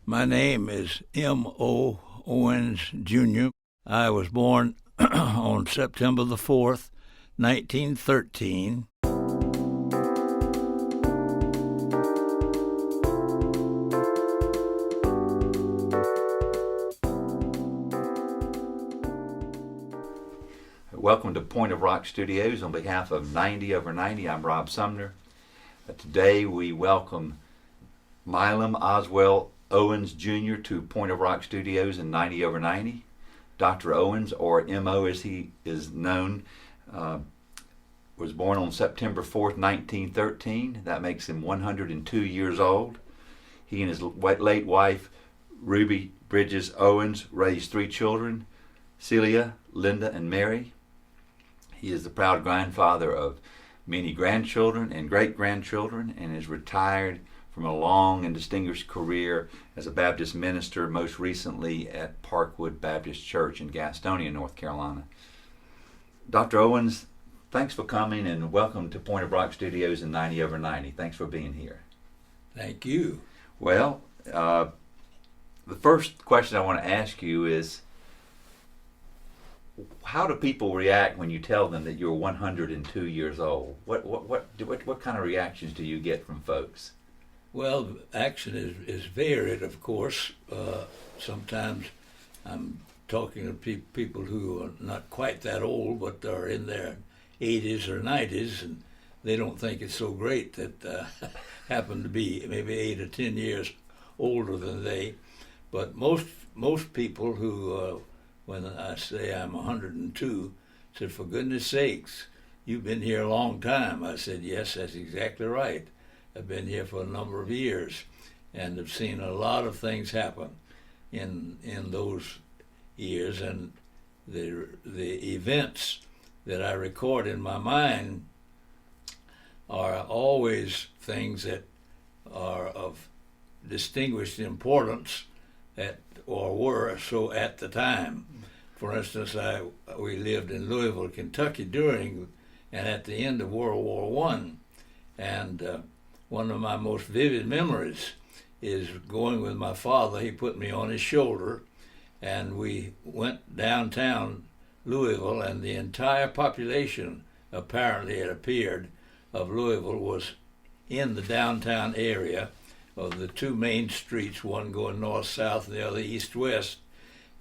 My name is M.O. Owens, Jr. I was born on September the 4th, 1913. Welcome to Point of Rock Studios. On behalf of 90 over 90, I'm Rob Sumner. Today we welcome Milum Oswell Owens Jr. to Point of Rock Studios in 90 over 90. Dr. Owens, or M.O. as he is known, was born on September 4th, 1913. That makes him 102 years old. He and his late wife, Ruby Bridges Owens, raised 3 children, Celia, Linda, and Mary. He is the proud grandfather of many grandchildren and great-grandchildren, and is retired from a long and distinguished career as a Baptist minister, most recently at Parkwood Baptist Church in Gastonia, North Carolina. Dr. Owens, thanks for coming, and welcome to Point of Rock Studios in 90 over 90. Thanks for being here. Thank you. Well, the first question I want to ask you is, how do people react when you tell them that you're 102 years old? What kind of reactions do you get from folks? Well, action is varied, of course. Sometimes I'm talking to people who are not quite that old, but are in their 80s or 90s, and they don't think it's so great that happen to be maybe 8 or 10 years older than they. But most people who when I say I'm 102, said, "For goodness sakes, you've been here a long time." I said, "Yes, that's exactly right. I've been here for a number of years, and have seen a lot of things happen in those years, and the events that I record in my mind are always things that are of distinguished importance or were so at the time. For instance, we lived in Louisville, Kentucky during and at the end of World War I, and one of my most vivid memories is going with my father. He put me on his shoulder, and we went downtown Louisville, and the entire population, apparently it appeared, of Louisville was in the downtown area of the 2 main streets, one going north-south and the other east-west.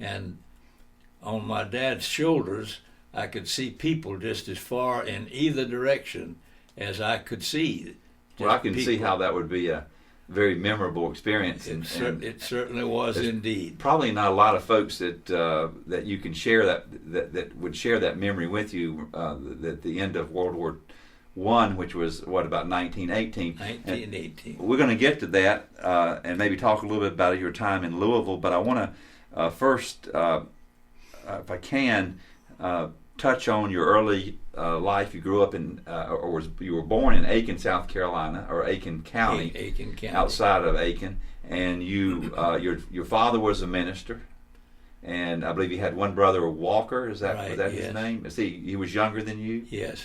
And on my dad's shoulders, I could see people just as far in either direction as I could see. Well, I can see how that would be a very memorable experience. It certainly was indeed. Probably not a lot of folks that you can share that would share that memory with you at the end of World War I, which was, about 1918? 1918. We're going to get to that and maybe talk a little bit about your time in Louisville, but I want to first, if I can, touch on your early life. You grew up in, you were born in Aiken, South Carolina, or Aiken County, Aiken County, outside of Aiken, and you, your father was a minister, and I believe you had one brother, Walker. Was that yes. His name? He was younger than you. Yes.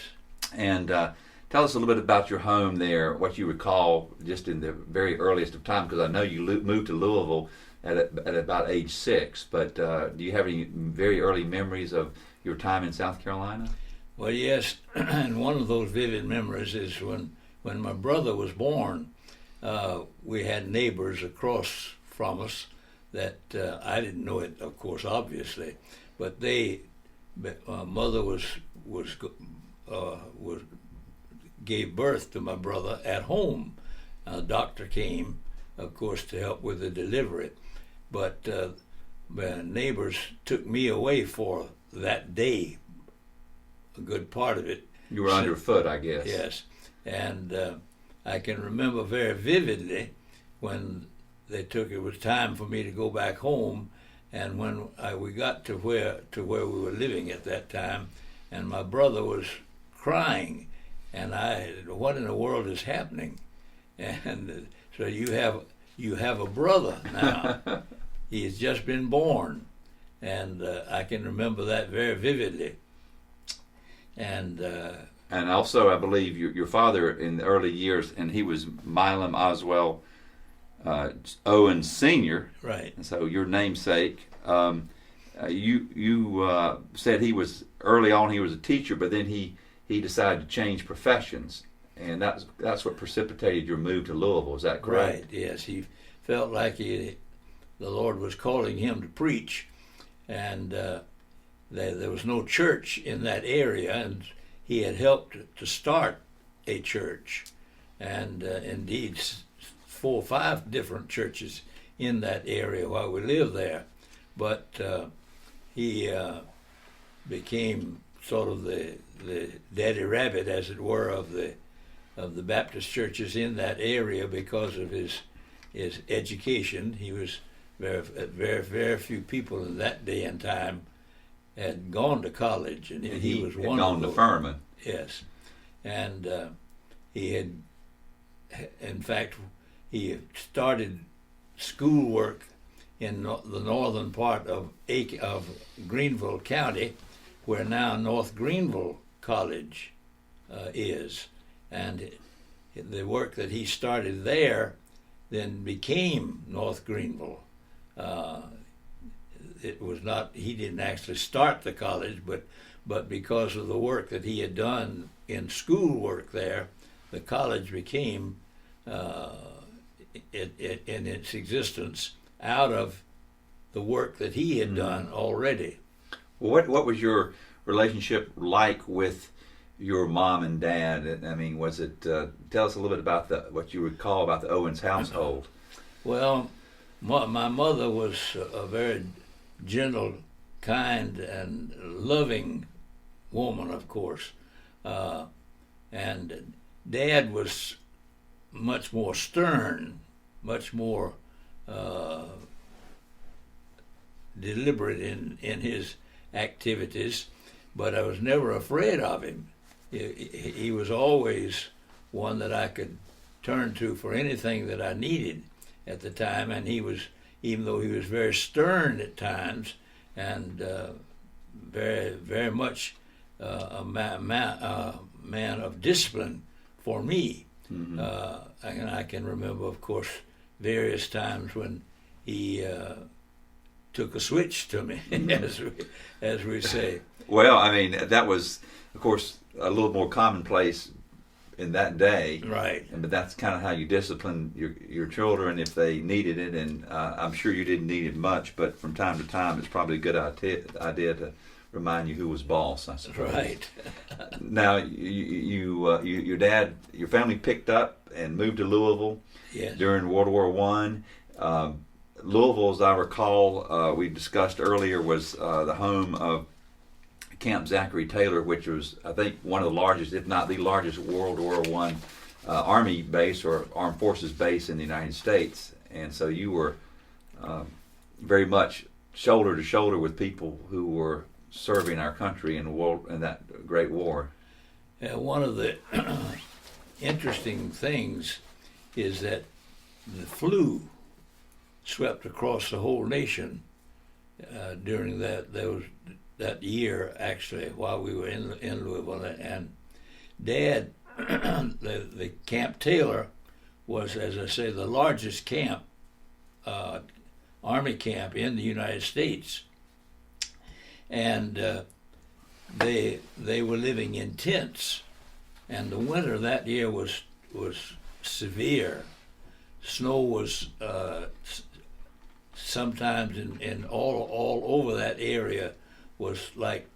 And tell us a little bit about your home there, what you recall just in the very earliest of time, because I know you moved to Louisville at about age 6, but do you have any very early memories of your time in South Carolina? Well, yes, and one of those vivid memories is when my brother was born, we had neighbors across from us that I didn't know it, of course, obviously, but mother gave birth to my brother at home. A doctor came, of course, to help with the delivery, but neighbors took me away for that day, a good part of it. You were underfoot, I guess. Yes, and I can remember very vividly when it was time for me to go back home, and when we got to where we were living at that time, and my brother was crying, and what in the world is happening? And so you have a brother now. He has just been born, and I can remember that very vividly. And also, I believe your father in the early years, and he was Milum Oswell Owens Senior. Right. And so your namesake. You said he was early on. He was a teacher, but then he decided to change professions, and that's what precipitated your move to Louisville. Is that correct? Right. Yes, he felt like the Lord was calling him to preach, and there was no church in that area, and he had helped to start a church, and indeed 4 or 5 different churches in that area while we lived there. But he became sort of the daddy rabbit, as it were, of the Baptist churches in that area because of his education. He was very few people in that day and time had gone to college, and he was one gone of to those. Furman. Yes, and he had, in fact, he started schoolwork in the northern part of Greenville County, where now North Greenville College is, and the work that he started there then became North Greenville. It was not, he didn't actually start the college, but because of the work that he had done in schoolwork there, the college became in its existence out of the work that he had done already. Well, what was your relationship like with your mom and dad? I mean, was it? Tell us a little bit about what you recall about the Owens household. Well, my mother was a very gentle, kind, and loving woman, of course, and Dad was much more stern, much more deliberate in his activities, but I was never afraid of him. He was always one that I could turn to for anything that I needed at the time, and he was, even though he was very stern at times and very much a man of discipline for me. Mm-hmm. And I can remember, of course, various times when he took a switch to me, as we say. Well, I mean, that was, of course, a little more commonplace in that day. Right. But that's kind of how you discipline your children if they needed it. And I'm sure you didn't need it much, but from time to time, it's probably a good idea to remind you who was boss, I suppose. Right. Now, your dad, your family picked up and moved to Louisville. Yes. During World War I. Louisville, as I recall, we discussed earlier, was the home of Camp Zachary Taylor, which was, I think, one of the largest, if not the largest, World War I Army base or Armed Forces base in the United States. And so you were very much shoulder to shoulder with people who were serving our country in that great war. One of the interesting things is that the flu swept across the whole nation during that year, actually, while we were in Louisville. And Dad, the Camp Taylor was, as I say, the largest camp, Army camp in the United States. And they were living in tents, and the winter that year was severe. Snow was sometimes in all over that area was like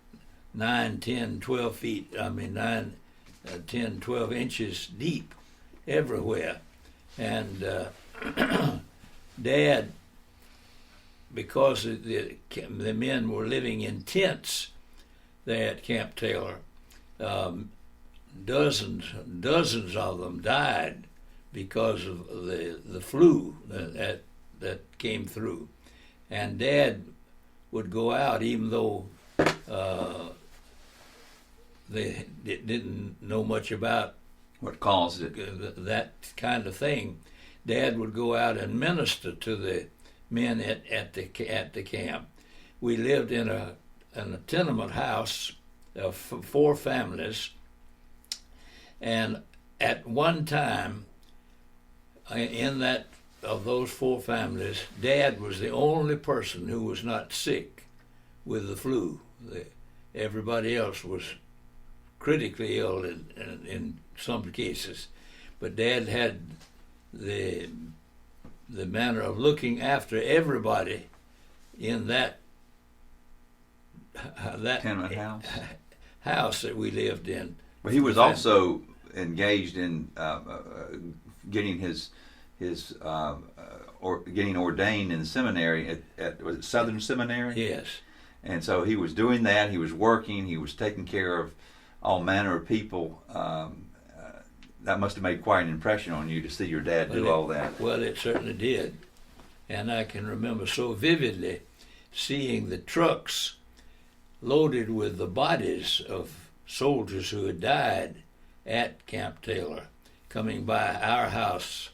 9, 10, 12 feet, 9, 10, 12 inches deep everywhere. And Dad, because the men were living in tents there at Camp Taylor, dozens of them died because of the flu that came through. And Dad would go out, even though they didn't know much about what caused it, that kind of thing. Dad would go out and minister to the men at the camp. We lived in a tenement house of 4 families, and at one time in that of those 4 families, Dad was the only person who was not sick with the flu. Everybody else was critically ill in some cases, but Dad had the manner of looking after everybody in that tenement house. House that we lived in. But he was also engaged in getting getting ordained in the seminary at was it Southern Seminary? Yes. And so he was doing that. He was working. He was taking care of all manner of people. That must have made quite an impression on you to see your dad do all that. Well, it certainly did. And I can remember so vividly seeing the trucks loaded with the bodies of soldiers who had died at Camp Taylor, coming by our house,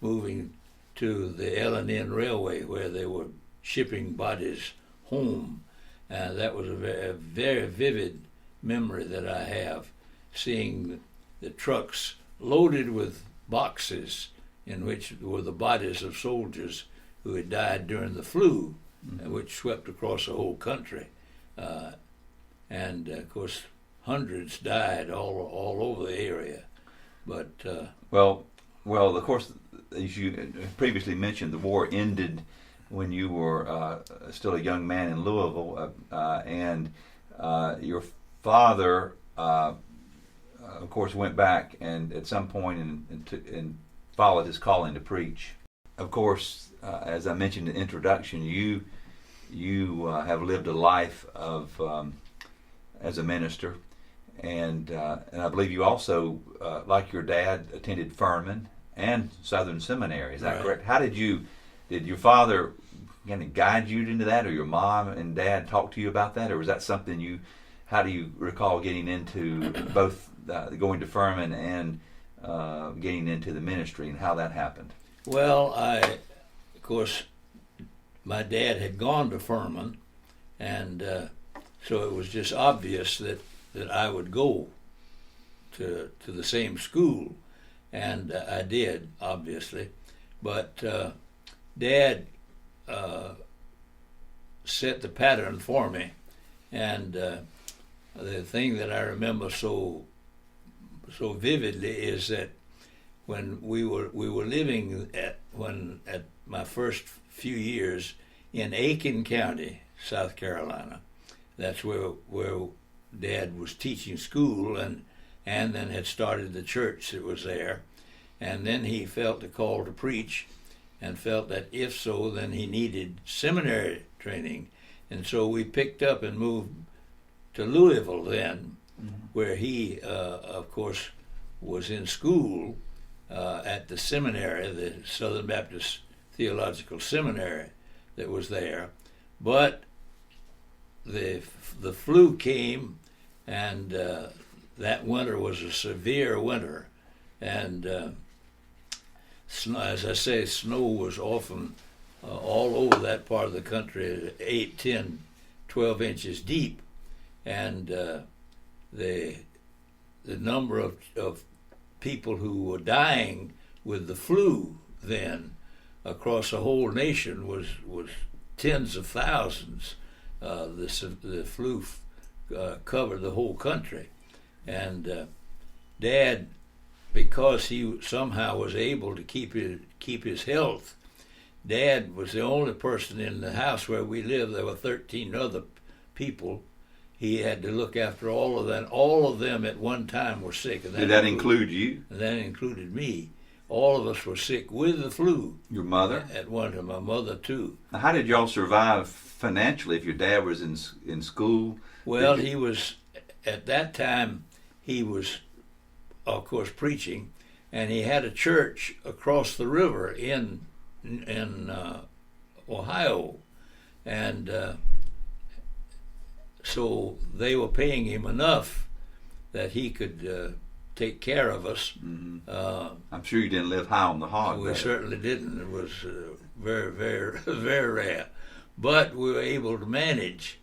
moving to the L&N Railway where they were shipping bodies home. That was a very vivid memory that I have, seeing the trucks loaded with boxes in which were the bodies of soldiers who had died during the flu, which swept across the whole country. And of course, hundreds died all over the area. But well, of course, as you previously mentioned, the war ended when you were still a young man in Louisville, and your father, of course, went back and at some point and followed his calling to preach. Of course, as I mentioned in the introduction, you have lived a life of as a minister, and I believe you also, like your dad, attended Furman and Southern Seminary. Is that correct? How did your father kind of guide you into that, or your mom and dad talk to you about that, or was that something how do you recall getting into both going to Furman and getting into the ministry, and how that happened? Well, of course, my dad had gone to Furman, and so it was just obvious that I would go to the same school, and I did, obviously. But Dad set the pattern for me, and the thing that I remember so vividly is that when we were living at my first few years in Aiken County, South Carolina. That's where Dad was teaching school and then had started the church that was there. And then he felt the call to preach and felt that if so, then he needed seminary training. And so we picked up and moved to Louisville then, where he, of course, was in school at the seminary, the Southern Baptist Theological Seminary that was there. But the flu came, and that winter was a severe winter. And as I say, snow was often all over that part of the country, 8, 10, 12 inches deep. And the number of people who were dying with the flu then across the whole nation was tens of thousands. The flu covered the whole country. And Dad, because he somehow was able to keep his health, Dad was the only person in the house where we lived. There were 13 other people. He had to look after all of them. All of them at one time were sick. And Did that include you? And that included me. All of us were sick with the flu. Your mother? At one time. My mother, too. Now, how did y'all survive financially if your dad was in school? Well, he was, at that time, he was, of course, preaching, and he had a church across the river in Ohio. And so they were paying him enough that he could take care of us. I'm sure you didn't live high on the hog. We certainly didn't. It was very, very, very rare. But we were able to manage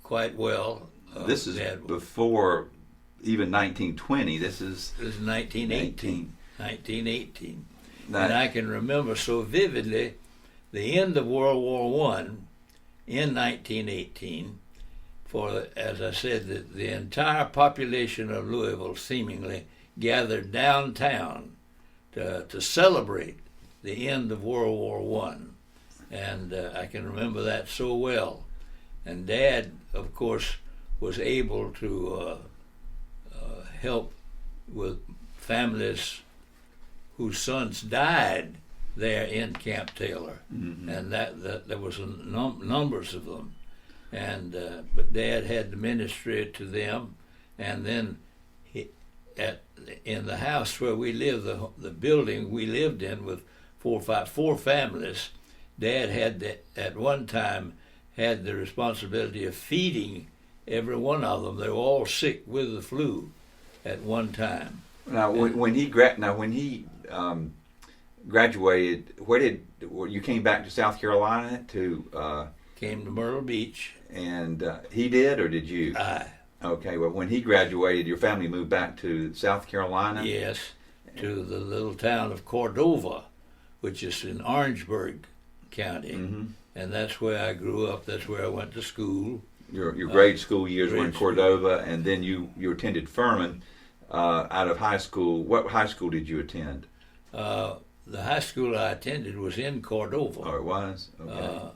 quite well. This is before even 1920. This is 1918. 1918. And I can remember so vividly the end of World War I in 1918. For, as I said, the entire population of Louisville seemingly gathered downtown to celebrate the end of World War I. And I can remember that so well. And Dad, of course, was able to help with families whose sons died there in Camp Taylor, and that there was numbers of them. And but Dad had the ministry to them, and then in the house where we lived, the building we lived in with four families, Dad had at one time had the responsibility of feeding every one of them. They were all sick with the flu at one time. Now, when he graduated, where did you came back to South Carolina to? Came to Myrtle Beach. And he did, or did you? I. Okay. Well, when he graduated, your family moved back to South Carolina. Yes, to the little town of Cordova, which is in Orangeburg County, and that's where I grew up. That's where I went to school. Your grade school years were in Cordova, and then you attended Furman out of high school. What high school did you attend? The high school I attended was in Cordova. Oh, it was? Okay.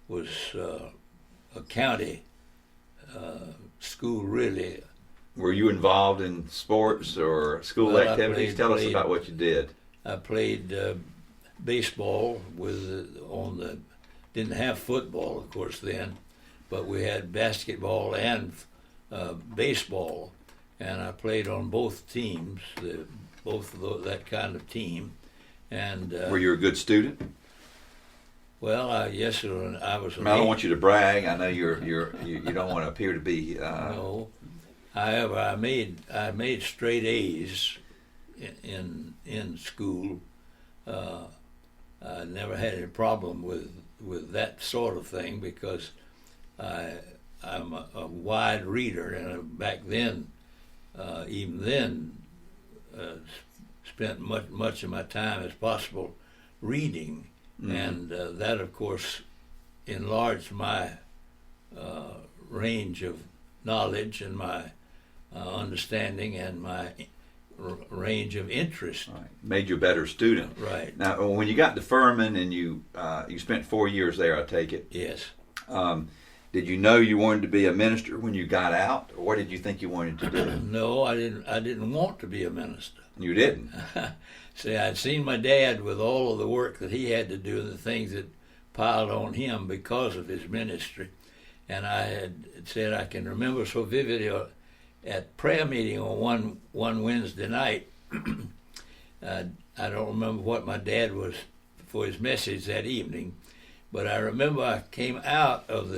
Was a county school, really. Were you involved in sports or school activities? Tell us about what you did. I played baseball didn't have football, of course, then, but we had basketball and baseball, and I played on both teams, that kind of team. And were you a good student? Well, yes, I was. I don't want you to brag. I know you don't want to appear to be. No. However, I made straight A's in school. I never had any problem with that sort of thing because I'm a wide reader, and back then, even then, spent much of my time as possible reading. And that, of course, enlarged my range of knowledge and my understanding and my range of interest. Right. Made you a better student. Right. Now, when you got to Furman and you spent 4 years there, I take it. Yes. Did you know you wanted to be a minister when you got out, or what did you think you wanted to do? No, I didn't want to be a minister. You didn't? See, I'd seen my dad with all of the work that he had to do and the things that piled on him because of his ministry. And I had said, I can remember so vividly at prayer meeting on one Wednesday night, I don't remember what my dad was for his message that evening, but I remember I came out of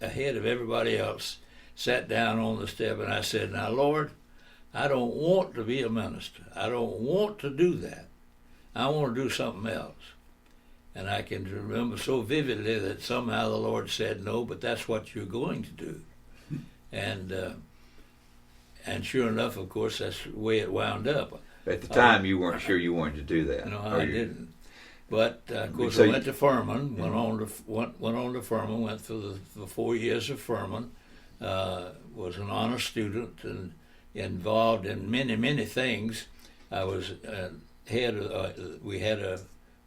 ahead of everybody else, sat down on the step, and I said, now, Lord, I don't want to be a minister. I don't want to do that. I want to do something else. And I can remember so vividly that somehow the Lord said, no, but that's what you're going to do. And sure enough, of course, that's the way it wound up. At the time, you weren't sure you wanted to do that. No, I didn't. But, of course, I went to Furman, went on to Furman, went through the 4 years of Furman, was an honor student and involved in many things. I was we had a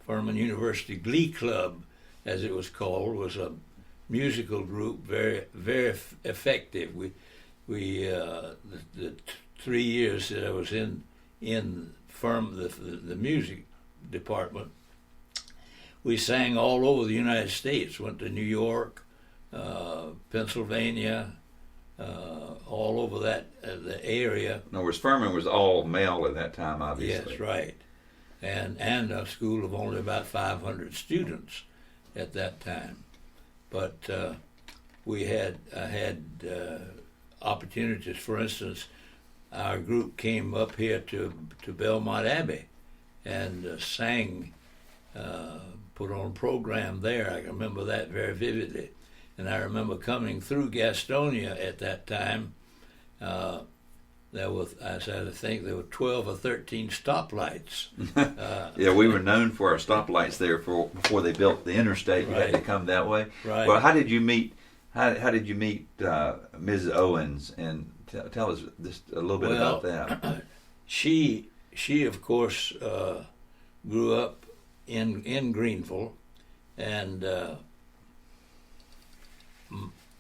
Furman University Glee Club, as it was called, was a musical group, very effective. The 3 years that I was in the music department, we sang all over the United States. Went to New York, Pennsylvania, all over the area. In other words, Furman was all male at that time, obviously. Yes, right. And a school of only about 500 students at that time. But I had opportunities. For instance, our group came up here to Belmont Abbey and sang, put on a program there. I remember that very vividly. And I remember coming through Gastonia at that time, I think there were 12 or 13 stoplights. Yeah, we were known for our stoplights there before they built the interstate. You had to Right. come that way. Right. Well, how did you meet? How did you meet Mrs. Owens? And tell us just a little bit about that. She of course grew up in Greenville, and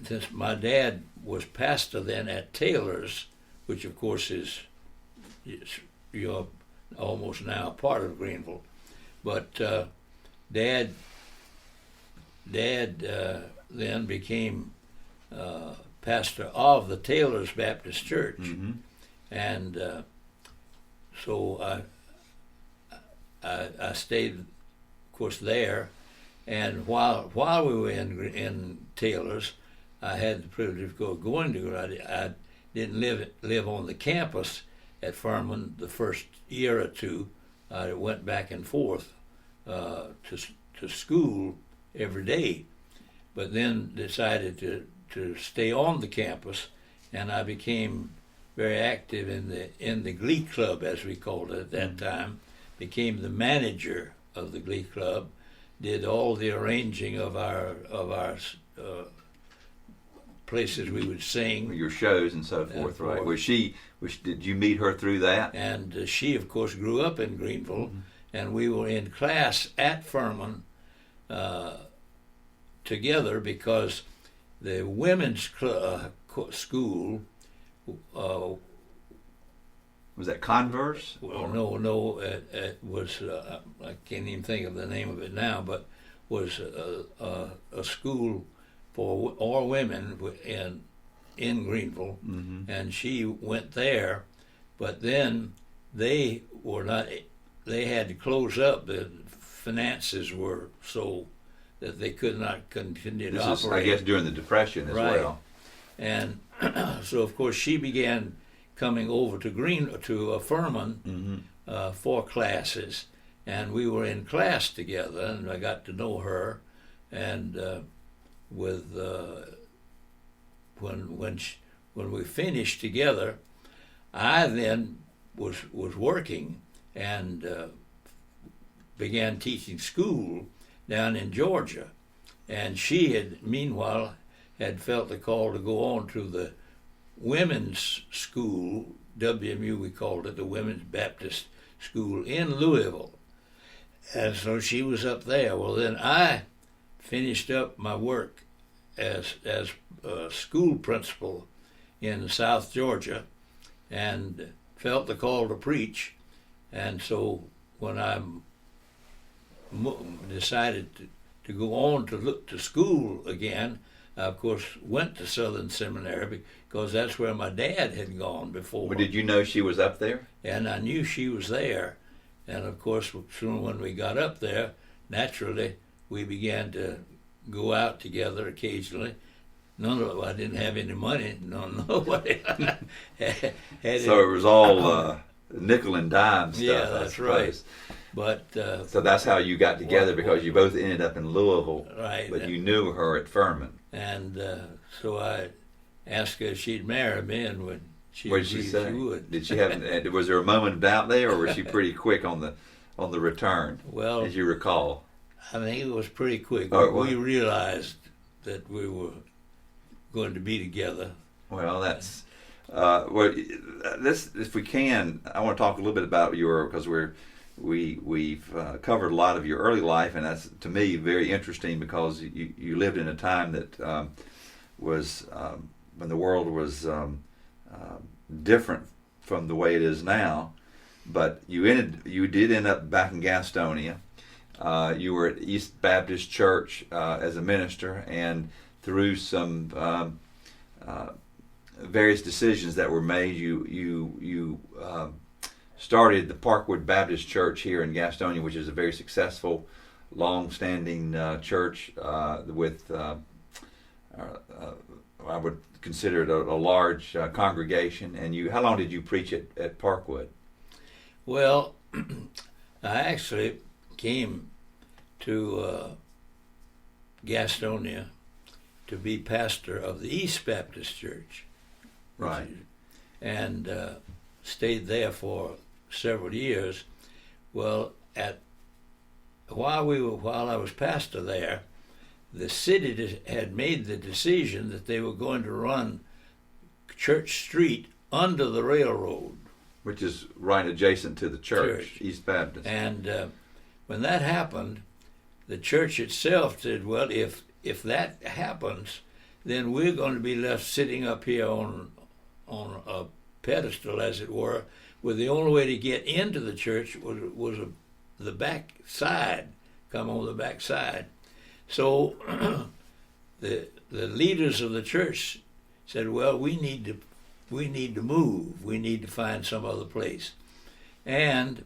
since my dad was pastor then at Taylor's, which of course is you're almost now a part of Greenville, but Dad then became pastor of the Taylor's Baptist Church, Mm-hmm. and so I stayed, of course, there, and while we were in Taylor's, I had the privilege of going to. I didn't live on the campus at Furman the first year or two. I went back and forth to school every day, but then decided to stay on the campus, and I became very active in the Glee Club, as we called it at that time. Became the manager of the Glee Club, did all the arranging of our places we would sing. Your shows and so forth, right? forth. Did you meet her through that? And she, of course, grew up in Greenville, Mm-hmm. and we were in class at Furman together because the women's school. Was that Converse? Well, no, it was, I can't even think of the name of it now, but was a school for all women in Greenville, Mm-hmm. and she went there, but then they had to close up. The finances were so that they could not continue to This is, operate. I guess, during the Depression as Right. well. And so, of course, she began coming over to Furman Mm-hmm. for classes, and we were in class together, and I got to know her. And when we finished together, I then was working and began teaching school down in Georgia, and she had meanwhile had felt the call to go on to the women's school, WMU we called it, the Women's Baptist School in Louisville. And so she was up there. Well, then I finished up my work as a school principal in South Georgia and felt the call to preach. And so when I decided to go on to look to school again, I, of course, went to Southern Seminary because that's where my dad had gone before. Well, did you know she was up there? And I knew she was there. And, of course, soon when we got up there, naturally, we began to go out together occasionally. I didn't have any money. Nobody had So it was all nickel and dime stuff. Yeah, I that's suppose. right. But So that's how you got together, because you both ended up in Louisville, right. but you knew her at Furman. And so I asked her if she'd marry me, and when she What did she agreed say? she would. Did she have? Was there a moment of doubt there, or was she pretty quick on the return, Well, as you recall? I think it was pretty quick. Oh, it was? We realized that we were going to be together. Well, that's this. If we can, I want to talk a little bit about because we've covered a lot of your early life, and that's, to me, very interesting, because you lived in a time that was when the world was different from the way it is now. But you did end up back in Gastonia. You were at East Baptist Church as a minister, and through some various decisions that were made, you started the Parkwood Baptist Church here in Gastonia, which is a very successful, long-standing church with I would consider it a large congregation. And how long did you preach at Parkwood? Well, I actually came to Gastonia to be pastor of the East Baptist Church. Right. and stayed there for several years. Well, while I was pastor there, the city had made the decision that they were going to run Church Street under the railroad. Which is right adjacent to the church. East Baptist. And when that happened, the church itself said, well, if that happens, then we're going to be left sitting up here on a pedestal, as it were, where the only way to get into the church was the back side, come on the back side. So the leaders of the church said, well, we need to move. We need to find some other place. And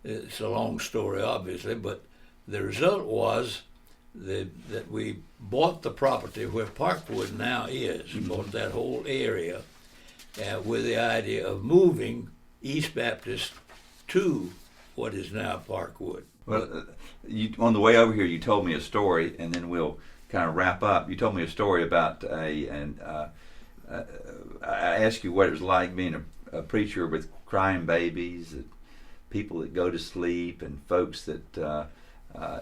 it's a long story, obviously, but the result was that we bought the property where Parkwood now is, bought that whole area with the idea of moving East Baptist to what is now Parkwood. Well, on the way over here, you told me a story, and then we'll kind of wrap up. You told me a story about I asked you what it was like being a preacher with crying babies, people that go to sleep, and folks that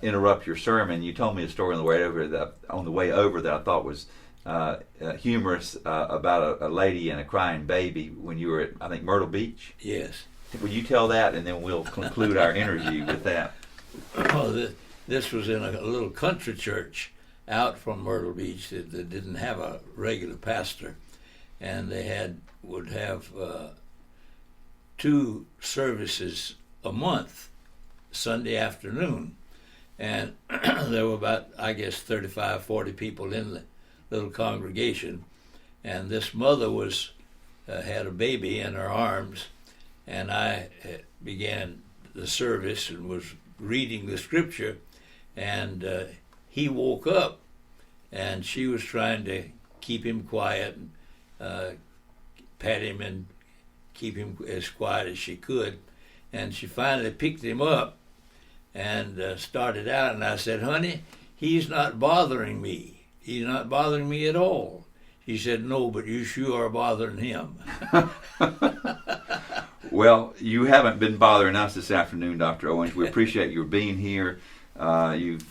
interrupt your sermon. You told me a story on the way over that I thought was humorous about a lady and a crying baby when you were at, I think, Myrtle Beach. Yes. Will you tell that, and then we'll conclude our interview with that? Oh, this was in a little country church out from Myrtle Beach that didn't have a regular pastor, and they would have 2 services a month, Sunday afternoon, and there were about, I guess, 35, 40 people in the little congregation, and this mother had a baby in her arms, and I began the service and was reading the scripture, and he woke up, and she was trying to keep him quiet, and pat him and keep him as quiet as she could, and she finally picked him up and started out, and I said, honey, he's not bothering me. He's not bothering me at all. She said, no, but you sure are bothering him. Well, you haven't been bothering us this afternoon, Dr. Owens. We appreciate your being here. You've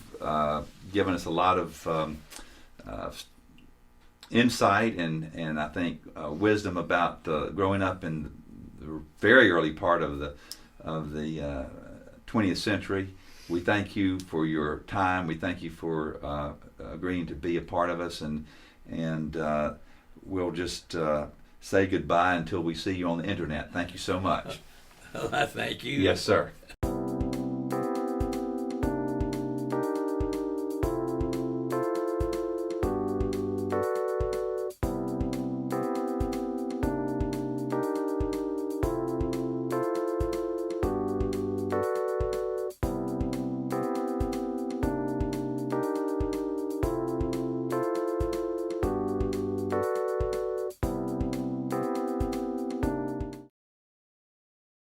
given us a lot of insight and I think wisdom about growing up in the very early part of the 20th century. We thank you for your time. We thank you for agreeing to be a part of us, and we'll just say goodbye until we see you on the internet. Thank you so much. Well, I thank you. Yes, sir.